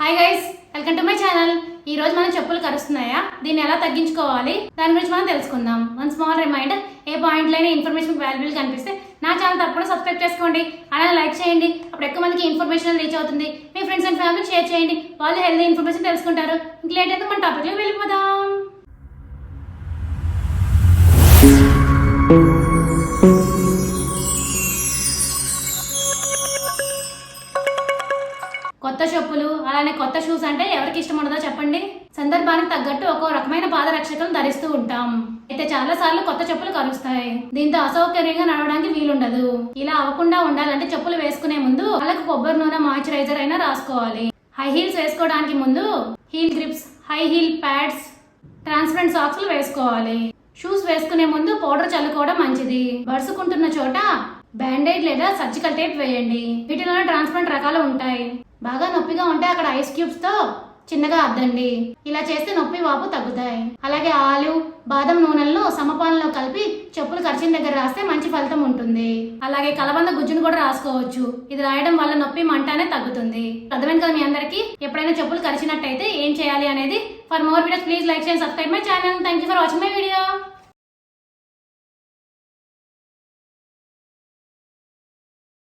Hi guys, welcome to my channel. ఈ రోజు మనం చెప్పులు కరుస్తున్నాయా, దీన్ని ఎలా తగ్గించుకోవాలి దాని గురించి మనం తెలుసుకుందాం. వన్ స్మాల్ రిమైండర్, ఏ పాయింట్ లైన ఇన్ఫర్మేషన్ వాల్యుబుల్ కనిపిస్తే నా ఛానల్ తప్పకుండా సబ్స్క్రైబ్ చేసుకోండి, అలానే లైక్ చేయండి. అప్పుడు ఎక్కువ మందికి ఇన్ఫర్మేషన్ రీచ్ అవుతుంది. మీ ఫ్రెండ్స్ అండ్ ఫ్యామిలీకి షేర్ చేయండి, వాళ్ళు హెల్తీ ఇన్ఫర్మేషన్ తెలుసుకుంటారు. ఇంక లేట్ అయితే మన టాపిక్లో వెళ్ళిపోదాం. కొత్త చెప్పులు అలానే కొత్త షూస్ అంటే ఎవరికి ఇష్టం ఉండదో చెప్పండి. సందర్భానికి తగ్గట్టు ఒక్కో రకమైన పాదరక్షకులను ధరిస్తూ ఉంటాం. అయితే చాలా సార్లు కొత్త చెప్పులు కరుస్తాయి. దీంతో అసౌకర్యంగా నడవడానికి వీలుండదు. ఇలా అవ్వకుండా ఉండాలంటే చెప్పులు వేసుకునే ముందు వాళ్ళకు కొబ్బరి నూనె మాయిశ్చరైజర్ అయినా రాసుకోవాలి. హై హీల్స్ వేసుకోవడానికి ముందు heel grips, high heel pads, transparent సాక్స్లు వేసుకోవాలి. షూస్ వేసుకునే ముందు పౌడర్ చల్లుకోవడం మంచిది. బరుసుకుంటున్న చోట బ్యాండేడ్ లేదా సర్జికల్ టేప్ వేయండి. వీటిలోనే ట్రాన్స్పరెంట్ రకాలు ఉంటాయి. బాగా నొప్పిగా ఉంటే అక్కడ ఐస్ క్యూబ్స్ తో చిన్నగా అద్దండి. ఇలా చేస్తే నొప్పి వాపు తగ్గుతాయి. అలాగే ఆలివ్, బాదం నూనెలను సమపాలలో కలిపి చెప్పులు ఖర్చిన దగ్గర రాస్తే మంచి ఫలితం ఉంటుంది. అలాగే కలబంద గుజ్జును కూడా రాసుకోవచ్చు. ఇది రాయడం వల్ల నొప్పి మంటనే తగ్గుతుంది. అర్థమైంది కదా మీ అందరికి? ఎప్పుడైనా చెప్పులు కరిచినట్టయితే ఏం చేయాలి అనేది. For more videos please like and subscribe my channel. Thank you for watching my video.